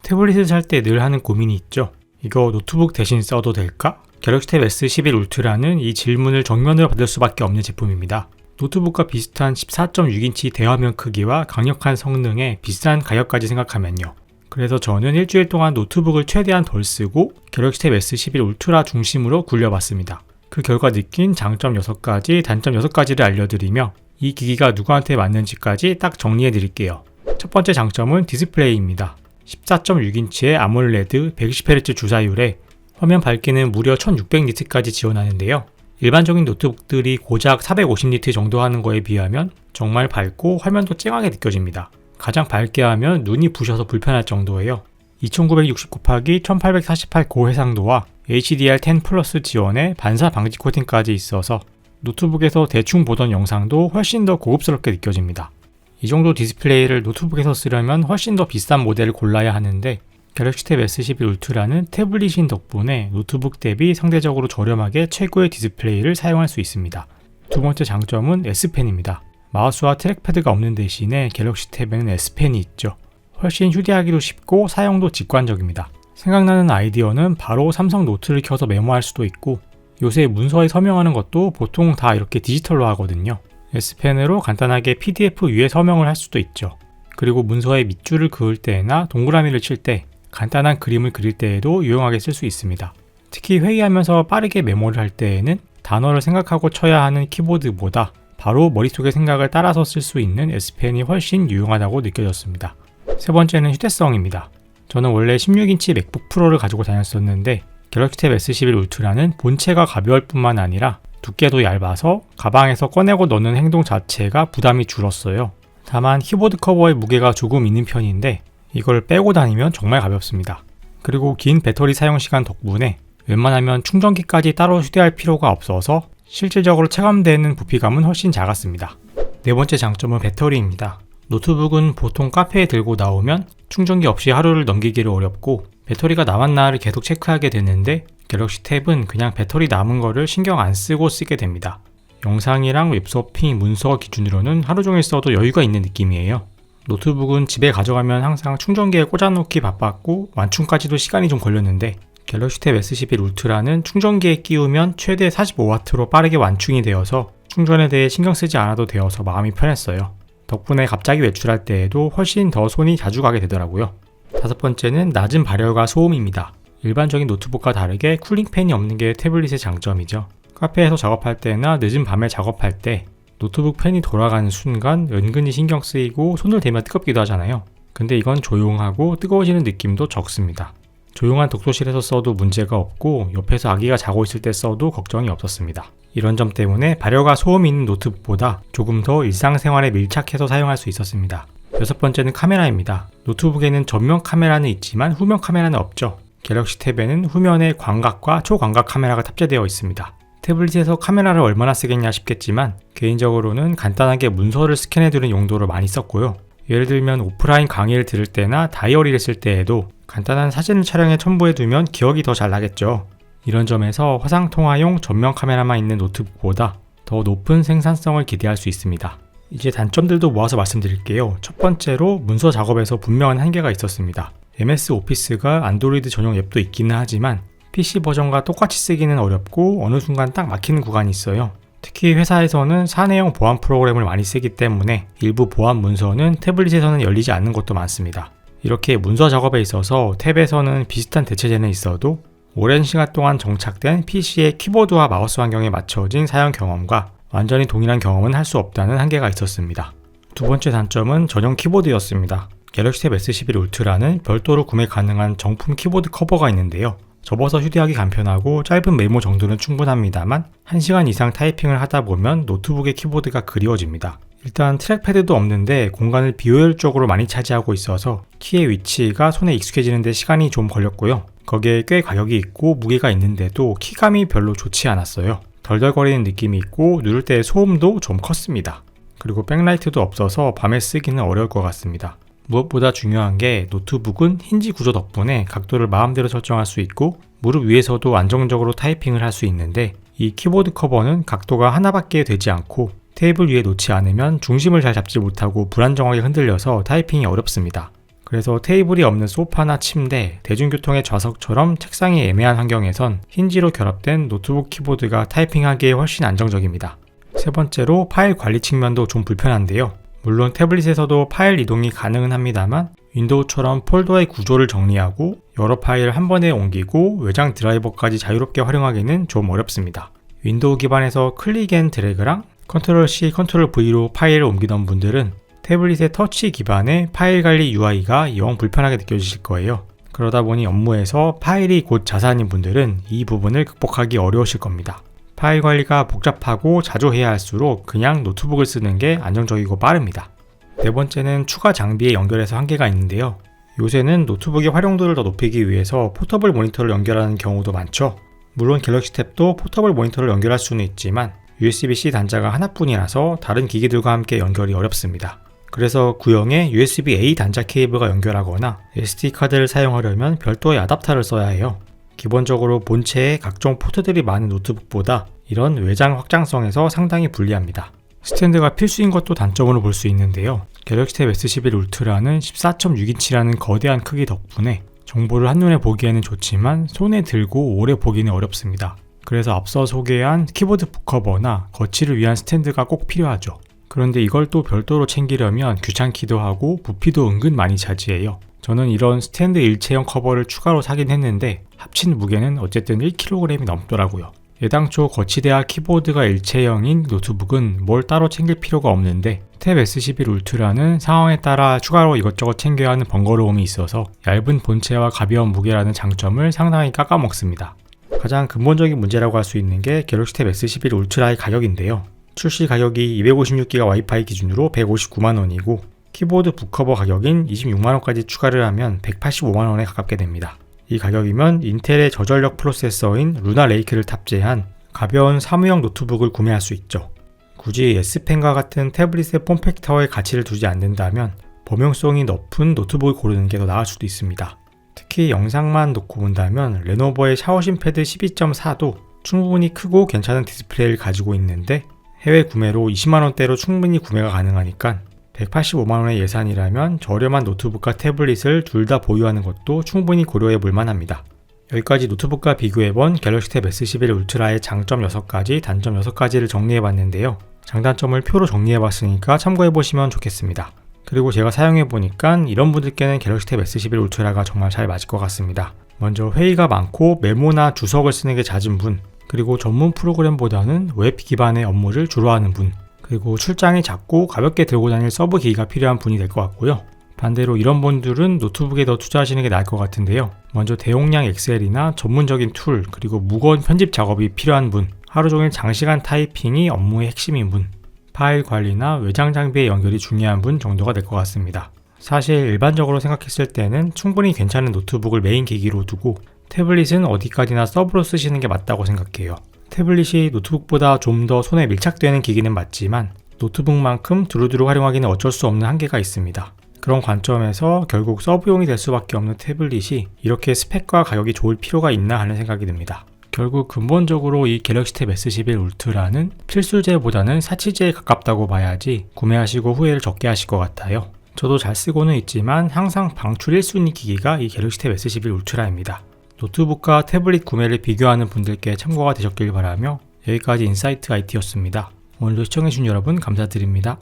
태블릿을 살 때 늘 하는 고민이 있죠. 이거 노트북 대신 써도 될까? 갤럭시 탭 S11 울트라는 이 질문을 정면으로 받을 수밖에 없는 제품입니다. 노트북과 비슷한 14.6인치 대화면 크기와 강력한 성능에 비싼 가격까지 생각하면요. 그래서 저는 일주일 동안 노트북을 최대한 덜 쓰고 갤럭시 탭 S11 울트라 중심으로 굴려봤습니다. 그 결과 느낀 장점 6가지, 단점 6가지를 알려드리며 이 기기가 누구한테 맞는지까지 딱 정리해드릴게요. 첫 번째 장점은 디스플레이입니다. 14.6인치의 아몰레드 120Hz 주사율에 화면 밝기는 무려 1600니트까지 지원하는데요. 일반적인 노트북들이 고작 450니트 정도 하는 거에 비하면 정말 밝고 화면도 쨍하게 느껴집니다. 가장 밝게 하면 눈이 부셔서 불편할 정도예요. 2960x1848 고해상도와 HDR10 플러스 지원에 반사 방지 코팅까지 있어서 노트북에서 대충 보던 영상도 훨씬 더 고급스럽게 느껴집니다. 이 정도 디스플레이를 노트북에서 쓰려면 훨씬 더 비싼 모델을 골라야 하는데 갤럭시 탭 S11 울트라는 태블릿인 덕분에 노트북 대비 상대적으로 저렴하게 최고의 디스플레이를 사용할 수 있습니다. 두 번째 장점은 S펜입니다. 마우스와 트랙패드가 없는 대신에 갤럭시 탭에는 S펜이 있죠. 훨씬 휴대하기도 쉽고 사용도 직관적입니다. 생각나는 아이디어는 바로 삼성 노트를 켜서 메모할 수도 있고 요새 문서에 서명하는 것도 보통 다 이렇게 디지털로 하거든요. S펜으로 간단하게 PDF 위에 서명을 할 수도 있죠. 그리고 문서에 밑줄을 그을 때나 동그라미를 칠 때 간단한 그림을 그릴 때에도 유용하게 쓸 수 있습니다. 특히 회의하면서 빠르게 메모를 할 때에는 단어를 생각하고 쳐야 하는 키보드보다 바로 머릿속의 생각을 따라서 쓸 수 있는 S펜이 훨씬 유용하다고 느껴졌습니다. 세 번째는 휴대성입니다. 저는 원래 16인치 맥북 프로를 가지고 다녔었는데 갤럭시 탭 S11 울트라는 본체가 가벼울 뿐만 아니라 두께도 얇아서 가방에서 꺼내고 넣는 행동 자체가 부담이 줄었어요. 다만 키보드 커버의 무게가 조금 있는 편인데 이걸 빼고 다니면 정말 가볍습니다. 그리고 긴 배터리 사용 시간 덕분에 웬만하면 충전기까지 따로 휴대할 필요가 없어서 실질적으로 체감되는 부피감은 훨씬 작았습니다. 네 번째 장점은 배터리입니다. 노트북은 보통 카페에 들고 나오면 충전기 없이 하루를 넘기기를 어렵고 배터리가 남았나를 계속 체크하게 되는데 갤럭시 탭은 그냥 배터리 남은 거를 신경 안 쓰고 쓰게 됩니다. 영상이랑 웹서핑, 문서 기준으로는 하루 종일 써도 여유가 있는 느낌이에요. 노트북은 집에 가져가면 항상 충전기에 꽂아놓기 바빴고 완충까지도 시간이 좀 걸렸는데 갤럭시 탭 S11 울트라는 충전기에 끼우면 최대 45W로 빠르게 완충이 되어서 충전에 대해 신경 쓰지 않아도 되어서 마음이 편했어요. 덕분에 갑자기 외출할 때에도 훨씬 더 손이 자주 가게 되더라고요. 다섯 번째는 낮은 발열과 소음입니다. 일반적인 노트북과 다르게 쿨링팬이 없는 게 태블릿의 장점이죠. 카페에서 작업할 때나 늦은 밤에 작업할 때 노트북 팬이 돌아가는 순간 은근히 신경 쓰이고 손을 대면 뜨겁기도 하잖아요. 근데 이건 조용하고 뜨거워지는 느낌도 적습니다. 조용한 독서실에서 써도 문제가 없고 옆에서 아기가 자고 있을 때 써도 걱정이 없었습니다. 이런 점 때문에 발열과 소음이 있는 노트북보다 조금 더 일상생활에 밀착해서 사용할 수 있었습니다. 여섯 번째는 카메라입니다. 노트북에는 전면 카메라는 있지만 후면 카메라는 없죠. 갤럭시 탭에는 후면에 광각과 초광각 카메라가 탑재되어 있습니다. 태블릿에서 카메라를 얼마나 쓰겠냐 싶겠지만 개인적으로는 간단하게 문서를 스캔해두는 용도로 많이 썼고요. 예를 들면 오프라인 강의를 들을 때나 다이어리를 쓸 때에도 간단한 사진을 촬영해 첨부해두면 기억이 더 잘 나겠죠. 이런 점에서 화상통화용 전면 카메라만 있는 노트북보다 더 높은 생산성을 기대할 수 있습니다. 이제 단점들도 모아서 말씀드릴게요. 첫 번째로 문서 작업에서 분명한 한계가 있었습니다. MS 오피스가 안드로이드 전용 앱도 있기는 하지만 PC 버전과 똑같이 쓰기는 어렵고 어느 순간 딱 막히는 구간이 있어요. 특히 회사에서는 사내용 보안 프로그램을 많이 쓰기 때문에 일부 보안 문서는 태블릿에서는 열리지 않는 것도 많습니다. 이렇게 문서 작업에 있어서 탭에서는 비슷한 대체제는 있어도 오랜 시간 동안 정착된 PC의 키보드와 마우스 환경에 맞춰진 사용 경험과 완전히 동일한 경험은 할 수 없다는 한계가 있었습니다. 두 번째 단점은 전용 키보드였습니다. 갤럭시 탭 S11 울트라는 별도로 구매 가능한 정품 키보드 커버가 있는데요. 접어서 휴대하기 간편하고 짧은 메모 정도는 충분합니다만 1시간 이상 타이핑을 하다 보면 노트북의 키보드가 그리워집니다. 일단 트랙패드도 없는데 공간을 비효율적으로 많이 차지하고 있어서 키의 위치가 손에 익숙해지는 데 시간이 좀 걸렸고요. 거기에 꽤 가격이 있고 무게가 있는데도 키감이 별로 좋지 않았어요. 덜덜거리는 느낌이 있고 누를 때 소음도 좀 컸습니다. 그리고 백라이트도 없어서 밤에 쓰기는 어려울 것 같습니다. 무엇보다 중요한 게 노트북은 힌지 구조 덕분에 각도를 마음대로 설정할 수 있고 무릎 위에서도 안정적으로 타이핑을 할 수 있는데 이 키보드 커버는 각도가 하나밖에 되지 않고 테이블 위에 놓지 않으면 중심을 잘 잡지 못하고 불안정하게 흔들려서 타이핑이 어렵습니다. 그래서 테이블이 없는 소파나 침대, 대중교통의 좌석처럼 책상이 애매한 환경에선 힌지로 결합된 노트북 키보드가 타이핑하기에 훨씬 안정적입니다. 세 번째로 파일 관리 측면도 좀 불편한데요. 물론 태블릿에서도 파일 이동이 가능은 합니다만 윈도우처럼 폴더의 구조를 정리하고 여러 파일을 한 번에 옮기고 외장 드라이버까지 자유롭게 활용하기는 좀 어렵습니다. 윈도우 기반에서 클릭 앤 드래그랑 컨트롤 C, 컨트롤 V로 파일을 옮기던 분들은 태블릿의 터치 기반의 파일 관리 UI가 영 불편하게 느껴지실 거예요. 그러다 보니 업무에서 파일이 곧 자산인 분들은 이 부분을 극복하기 어려우실 겁니다. 파일 관리가 복잡하고 자주 해야 할수록 그냥 노트북을 쓰는 게 안정적이고 빠릅니다. 네 번째는 추가 장비에 연결해서 한계가 있는데요. 요새는 노트북의 활용도를 더 높이기 위해서 포터블 모니터를 연결하는 경우도 많죠. 물론 갤럭시 탭도 포터블 모니터를 연결할 수는 있지만 USB-C 단자가 하나뿐이라서 다른 기기들과 함께 연결이 어렵습니다. 그래서 구형에 USB-A 단자 케이블과 연결하거나 SD카드를 사용하려면 별도의 아답터를 써야 해요. 기본적으로 본체에 각종 포트들이 많은 노트북보다 이런 외장 확장성에서 상당히 불리합니다. 스탠드가 필수인 것도 단점으로 볼 수 있는데요. 갤럭시 탭 S11 울트라는 14.6인치라는 거대한 크기 덕분에 정보를 한눈에 보기에는 좋지만 손에 들고 오래 보기는 어렵습니다. 그래서 앞서 소개한 키보드 북커버나 거치를 위한 스탠드가 꼭 필요하죠. 그런데 이걸 또 별도로 챙기려면 귀찮기도 하고 부피도 은근 많이 차지해요. 저는 이런 스탠드 일체형 커버를 추가로 사긴 했는데 합친 무게는 어쨌든 1kg이 넘더라고요. 애당초 거치대와 키보드가 일체형인 노트북은 뭘 따로 챙길 필요가 없는데 탭 S11 울트라는 상황에 따라 추가로 이것저것 챙겨야 하는 번거로움이 있어서 얇은 본체와 가벼운 무게라는 장점을 상당히 깎아먹습니다. 가장 근본적인 문제라고 할 수 있는 게 갤럭시 탭 S11 울트라의 가격인데요. 출시 가격이 256GB 와이파이 기준으로 159만원이고 키보드 북커버 가격인 26만원까지 추가를 하면 185만원에 가깝게 됩니다. 이 가격이면 인텔의 저전력 프로세서인 루나 레이크를 탑재한 가벼운 사무용 노트북을 구매할 수 있죠. 굳이 S펜과 같은 태블릿의 폼팩터에 가치를 두지 않는다면 범용성이 높은 노트북을 고르는 게 더 나을 수도 있습니다. 특히 영상만 놓고 본다면 레노버의 샤오신 패드 12.4도 충분히 크고 괜찮은 디스플레이를 가지고 있는데 해외 구매로 20만원대로 충분히 구매가 가능하니까 185만원의 예산이라면 저렴한 노트북과 태블릿을 둘 다 보유하는 것도 충분히 고려해 볼 만합니다. 여기까지 노트북과 비교해본 갤럭시 탭 S11 울트라의 장점 6가지, 단점 6가지를 정리해 봤는데요. 장단점을 표로 정리해 봤으니까 참고해 보시면 좋겠습니다. 그리고 제가 사용해 보니까 이런 분들께는 갤럭시 탭 S11 울트라가 정말 잘 맞을 것 같습니다. 먼저 회의가 많고 메모나 주석을 쓰는 게 잦은 분, 그리고 전문 프로그램보다는 웹 기반의 업무를 주로 하는 분, 그리고 출장이 작고 가볍게 들고 다닐 서브 기기가 필요한 분이 될 것 같고요. 반대로 이런 분들은 노트북에 더 투자하시는 게 나을 것 같은데요. 먼저 대용량 엑셀이나 전문적인 툴, 그리고 무거운 편집 작업이 필요한 분, 하루 종일 장시간 타이핑이 업무의 핵심인 분, 파일 관리나 외장 장비의 연결이 중요한 분 정도가 될 것 같습니다. 사실 일반적으로 생각했을 때는 충분히 괜찮은 노트북을 메인 기기로 두고 태블릿은 어디까지나 서브로 쓰시는 게 맞다고 생각해요. 태블릿이 노트북보다 좀 더 손에 밀착되는 기기는 맞지만 노트북만큼 두루두루 활용하기는 어쩔 수 없는 한계가 있습니다. 그런 관점에서 결국 서브용이 될 수밖에 없는 태블릿이 이렇게 스펙과 가격이 좋을 필요가 있나 하는 생각이 듭니다. 결국 근본적으로 이 갤럭시 탭 S11 울트라는 필수제보다는 사치제에 가깝다고 봐야지 구매하시고 후회를 적게 하실 것 같아요. 저도 잘 쓰고는 있지만 항상 방출 1순위 기기가 이 갤럭시 탭 S11 울트라입니다. 노트북과 태블릿 구매를 비교하는 분들께 참고가 되셨길 바라며 여기까지 인사이트 IT였습니다. 오늘도 시청해주신 여러분 감사드립니다.